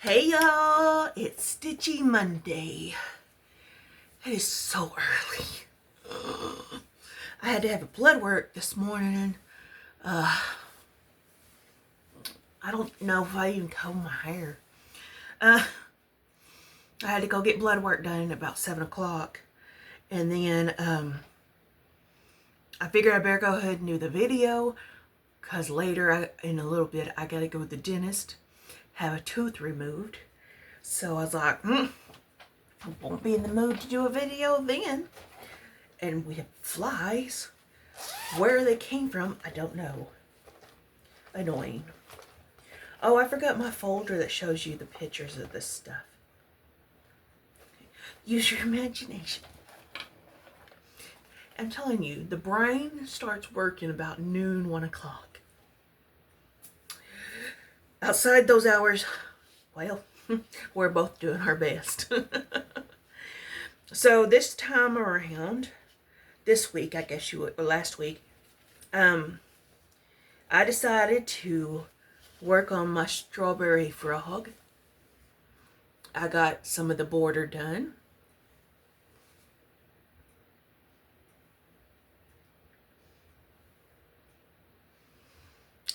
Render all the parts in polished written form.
Hey y'all, it's Stitchy Monday. It is so early. I had to have a blood work this morning. I don't know if I even combed my hair. I had to go get blood work done at about 7 o'clock. And then I figured I better go ahead and do the video, because later, in a little bit, I gotta go to the dentist, have a tooth removed. So I was like, I won't be in the mood to do a video then. And we have flies. Where they came from, I don't know. Annoying. Oh, I forgot my folder that shows you the pictures of this stuff. Use your imagination. I'm telling you, the brain starts working about noon, 1 o'clock. Outside those hours, well, we're both doing our best. So this time around, this week, I guess you would, or last week, I decided to work on my strawberry frog. I got some of the border done.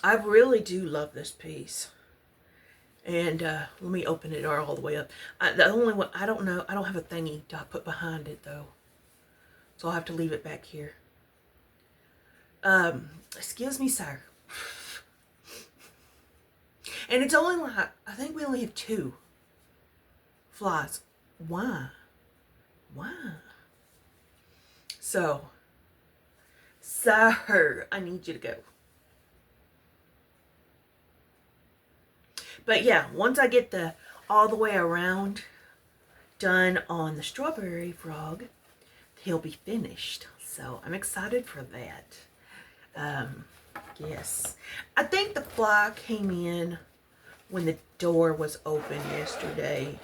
I really do love this piece. And let me open it all the way up. The only one, I don't know, I don't have a thingy to put behind it though. So I'll have to leave it back here. Excuse me, sir. And it's only like, I think we only have 2 flies. Why? Why? So, sir, I need you to go. But yeah, once I get the all the way around done on the strawberry frog, he'll be finished. So I'm excited for that. Yes. I think the fly came in when the door was open yesterday,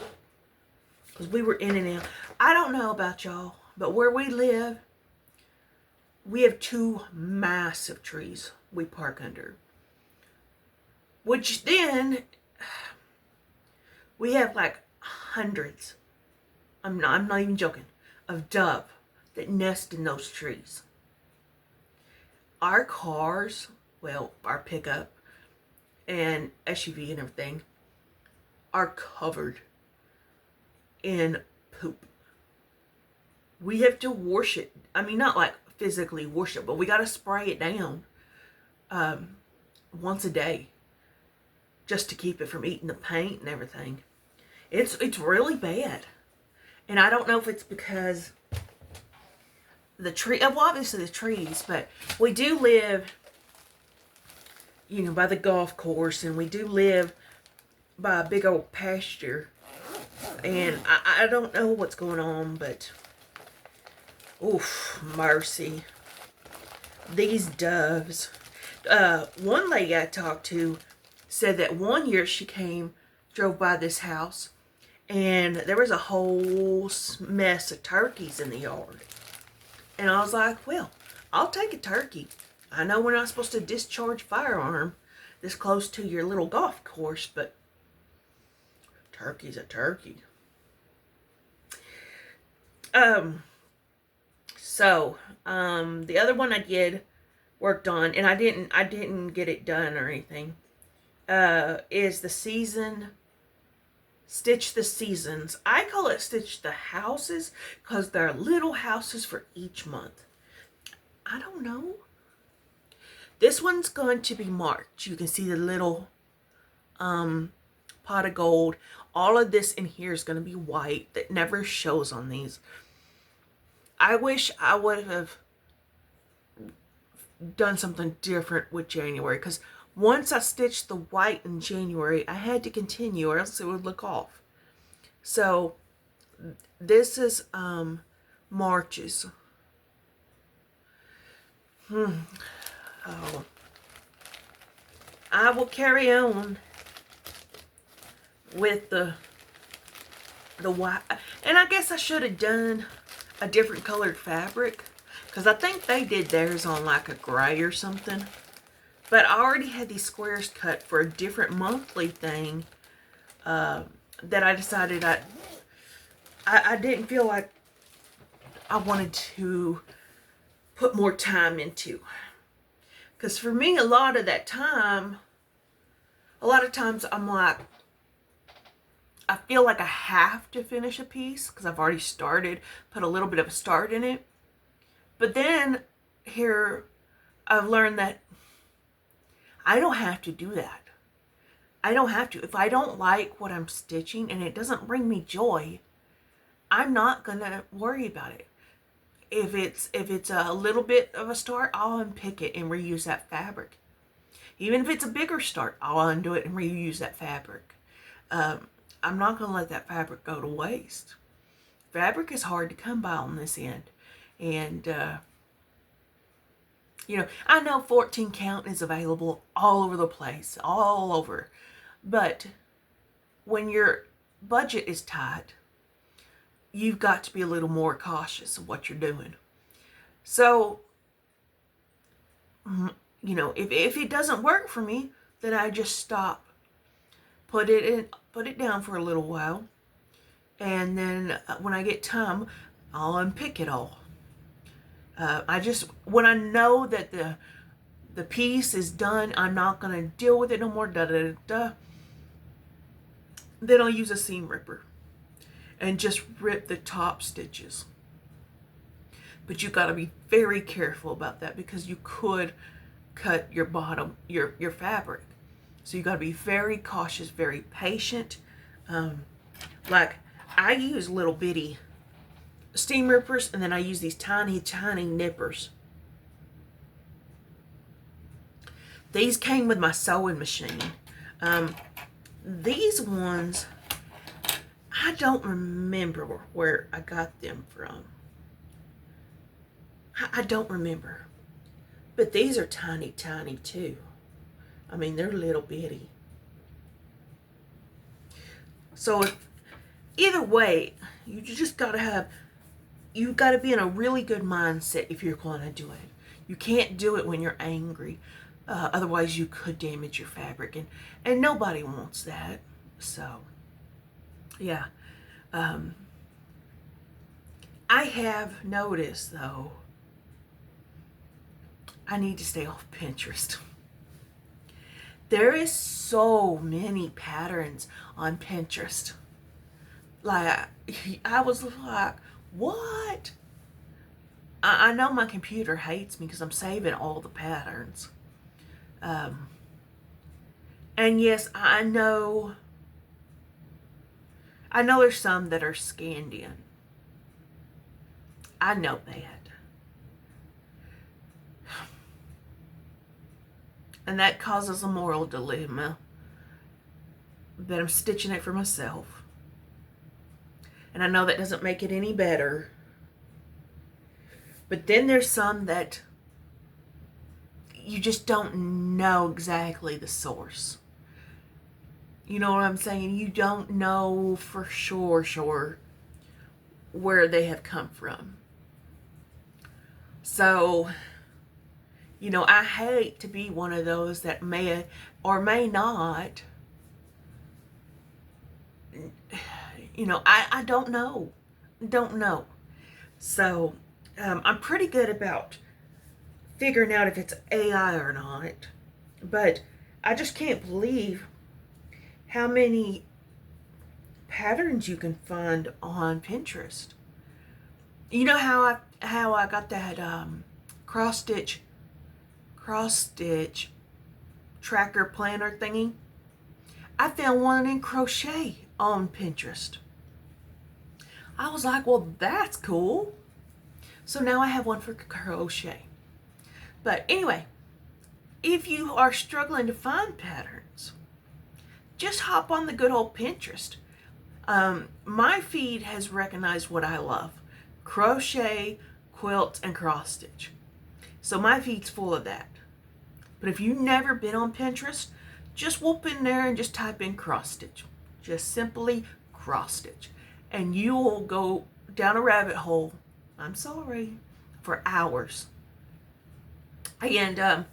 because we were in and out. I don't know about y'all, but where we live, we have 2 massive trees we park under. Which then, we have like hundreds, I'm not even joking, of dove that nest in those trees. Our cars, well, our pickup and SUV and everything, are covered in poop. We have to wash it. I mean, not like physically wash it, but we got to spray it down once a day, just to keep it from eating the paint and everything. It's really bad. And I don't know if it's because the tree, well, obviously the trees, but we do live, you know, by the golf course, and we do live by a big old pasture. And I don't know what's going on, but oof, mercy. These doves. One lady I talked to said that one year she drove by this house, and there was a whole mess of turkeys in the yard. And I was like, well, I'll take a turkey. I know we're not supposed to discharge firearm this close to your little golf course, but turkey's a turkey. So, the other one I did worked on, and I didn't get it done or anything, is the season, Stitch the Seasons. I call it Stitch the Houses, because they're little houses for each month. I don't know. This one's going to be March. You can see the little pot of gold. All of this in here is going to be white. That never shows on these. I wish I would have done something different with January, because once I stitched the white in January, I had to continue or else it would look off. So this is March's. Oh, I will carry on with the white, and I guess I should have done a different colored fabric, because I think they did theirs on like a gray or something. But I already had these squares cut for a different monthly thing that I decided I didn't feel like I wanted to put more time into. Because for me, a lot of times I'm like, I feel like I have to finish a piece because I've already started, put a little bit of a start in it. But then here, I've learned that I don't have to do that. I don't have to. If I don't like what I'm stitching and it doesn't bring me joy, I'm not gonna worry about it. If it's a little bit of a start, I'll unpick it and reuse that fabric. Even if it's a bigger start, I'll undo it and reuse that fabric. I'm not gonna let that fabric go to waste. Fabric is hard to come by on this end, and I know 14 count is available all over the place, all over. But when your budget is tight, you've got to be a little more cautious of what you're doing. So, if it doesn't work for me, then I just stop. Put it down for a little while. And then when I get time, I'll unpick it all. When I know that the piece is done, I'm not going to deal with it no more, then I'll use a seam ripper and just rip the top stitches. But you got to be very careful about that because you could cut your bottom, your fabric. So you got to be very cautious, very patient. Like I use little bitty steam rippers, and then I use these tiny, tiny nippers. These came with my sewing machine. These ones, I don't remember where I got them from. I don't remember. But these are tiny, tiny too. I mean, they're little bitty. So either way, you just you've got to be in a really good mindset if you're going to do it. You can't do it when you're angry. Otherwise, you could damage your fabric, and nobody wants that. So, yeah. I have noticed, though, I need to stay off Pinterest. There is so many patterns on Pinterest. Like, I was like, what? I know my computer hates me because I'm saving all the patterns. And yes, I know there's some that are scanned in. I know that. And that causes a moral dilemma. But I'm stitching it for myself. And I know that doesn't make it any better. But then there's some that you just don't know exactly the source. You know what I'm saying? You don't know for sure where they have come from. So, I hate to be one of those that may or may not, I don't know. Don't know. So, I'm pretty good about figuring out if it's AI or not. But I just can't believe how many patterns you can find on Pinterest. You know how I got that cross stitch tracker planner thingy? I found one in crochet on Pinterest. I was like, well, that's cool. So now I have one for crochet. But anyway, if you are struggling to find patterns, just hop on the good old Pinterest. My feed has recognized what I love: crochet, quilts, and cross stitch. So my feed's full of that. But if you've never been on Pinterest, just whoop in there and just type in cross stitch. Just simply cross stitch. And you will go down a rabbit hole, I'm sorry, for hours. And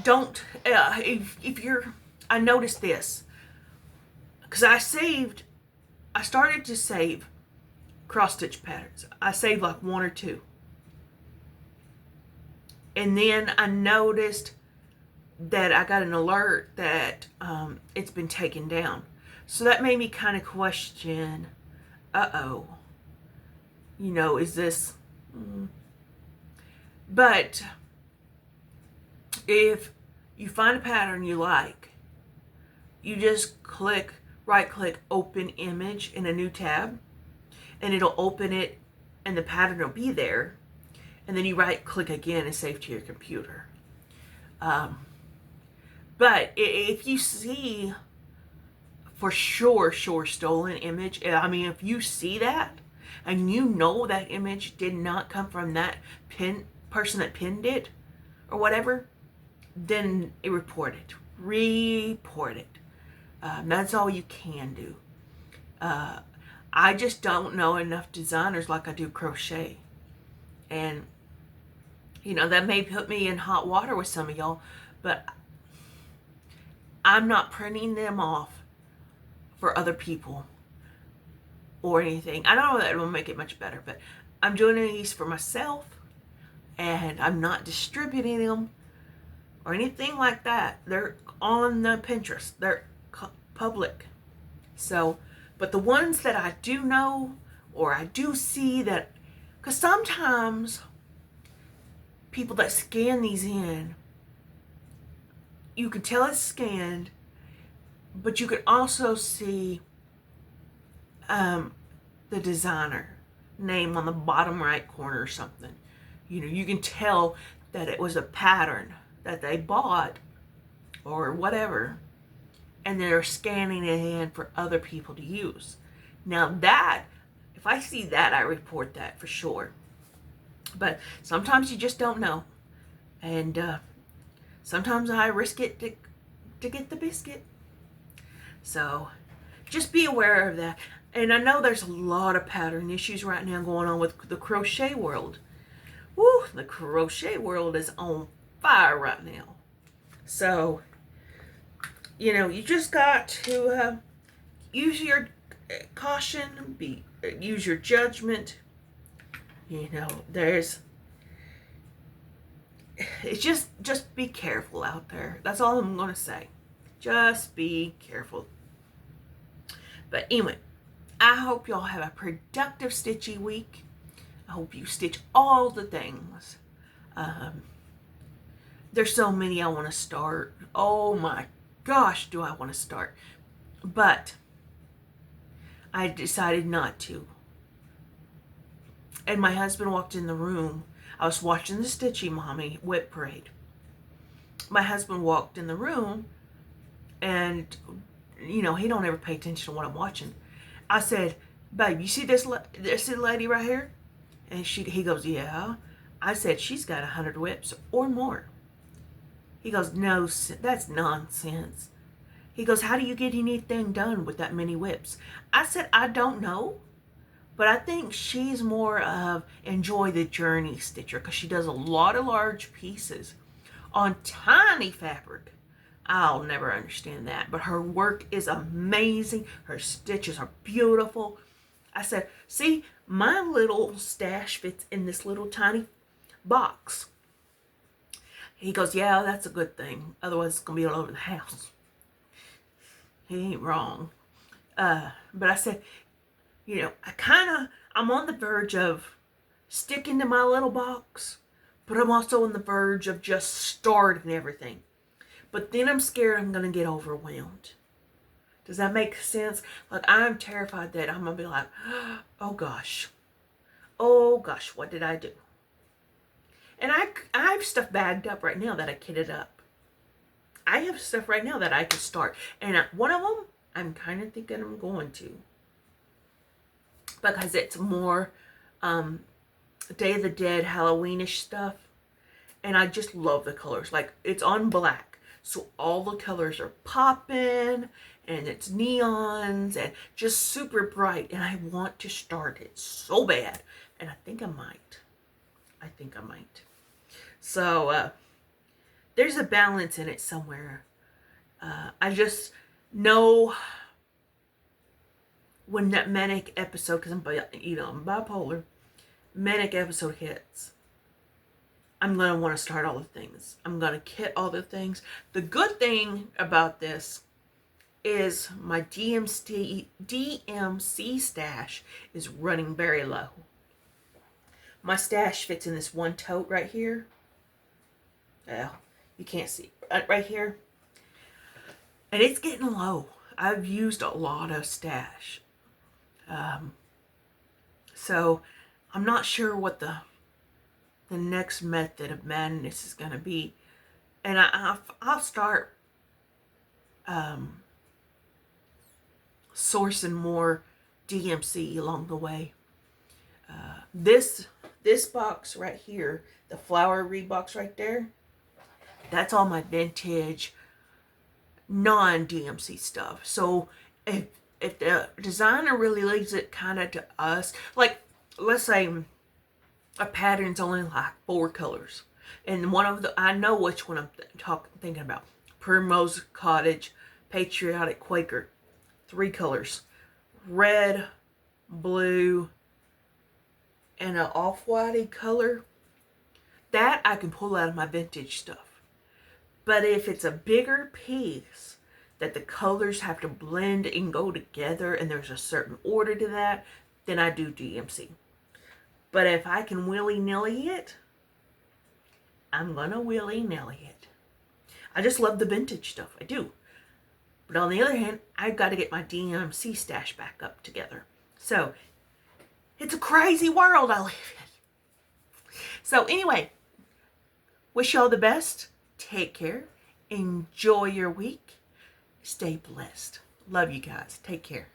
if you're, I noticed this, because I started to save cross stitch patterns. I saved like one or two. And then I noticed that I got an alert that it's been taken down. So that made me kind of question, is this... But if you find a pattern you like, you just right click, open image in a new tab, and it'll open it and the pattern will be there. And then you right click again and save to your computer. But if you see for sure stolen image, I mean, if you see that and you know that image did not come from that person that pinned it or whatever, then report it. That's all you can do. I just don't know enough designers like I do crochet. And, that may put me in hot water with some of y'all, but I'm not printing them off for other people or anything. I don't know that it will make it much better, but I'm doing these for myself, and I'm not distributing them or anything like that. They're on the Pinterest. They're public. So, but the ones that I do know or I do see that, because sometimes people that scan these in, you can tell it's scanned, but you can also see the designer name on the bottom right corner or something. You can tell that it was a pattern that they bought or whatever, and they're scanning it in for other people to use. Now that, if I see that, I report that for sure. But sometimes you just don't know. And sometimes I risk it to get the biscuit. So just be aware of that. And I know there's a lot of pattern issues right now going on with the crochet world. Woo, the crochet world is on fire right now. So, you just got to use your caution, use your judgment. It's just be careful out there. That's all I'm going to say. Just be careful. But anyway, I hope y'all have a productive stitchy week. I hope you stitch all the things. There's so many I want to start. Oh my gosh, do I want to start. But I decided not to. And my husband walked in the room. I was watching the Stitchy Mommy whip parade. My husband walked in the room, and he don't ever pay attention to what I'm watching. I said, "Babe, you see this lady right here?" And he goes, "Yeah." I said, "She's got 100 whips or more." He goes, "No, that's nonsense." He goes, "How do you get anything done with that many whips?" I said, "I don't know. But I think she's more of enjoy the journey stitcher, because she does a lot of large pieces on tiny fabric. I'll never understand that. But her work is amazing. Her stitches are beautiful." I said, "See, my little stash fits in this little tiny box." He goes, "Yeah, that's a good thing. Otherwise, it's going to be all over the house." He ain't wrong. But I said, I'm on the verge of sticking to my little box, but I'm also on the verge of just starting everything. But then I'm scared I'm going to get overwhelmed. Does that make sense? Like, I'm terrified that I'm going to be like, oh gosh, what did I do? And I have stuff bagged up right now that I kitted up. I have stuff right now that I could start. And one of them, I'm kind of thinking I'm going to. Because it's more Day of the Dead, Halloweenish stuff. And I just love the colors. Like, it's on black. So all the colors are popping. And it's neons. And just super bright. And I want to start it so bad. And I think I might. So, there's a balance in it somewhere. I just know when that manic episode, because I'm bipolar, manic episode hits, I'm going to want to start all the things. I'm going to kit all the things. The good thing about this is my DMC stash is running very low. My stash fits in this one tote right here. Well, you can't see right here. And it's getting low. I've used a lot of stash. So I'm not sure what the next method of madness is going to be. And I'll start sourcing more DMC along the way. This box right here, the flowery box right there, that's all my vintage non-DMC stuff. So if the designer really leaves it kind of to us, like let's say a pattern's only like 4 colors, and one of the, I know which one I'm thinking about. Primrose Cottage, Patriotic Quaker, 3 colors, red, blue, and an off-whitey color. That I can pull out of my vintage stuff. But if it's a bigger piece that the colors have to blend and go together, and there's a certain order to that, then I do DMC. But if I can willy-nilly it, I'm gonna willy-nilly it. I just love the vintage stuff, I do. But on the other hand, I've got to get my DMC stash back up together. So, it's a crazy world I live in. So anyway, wish you all the best. Take care. Enjoy your week. Stay blessed. Love you guys. Take care.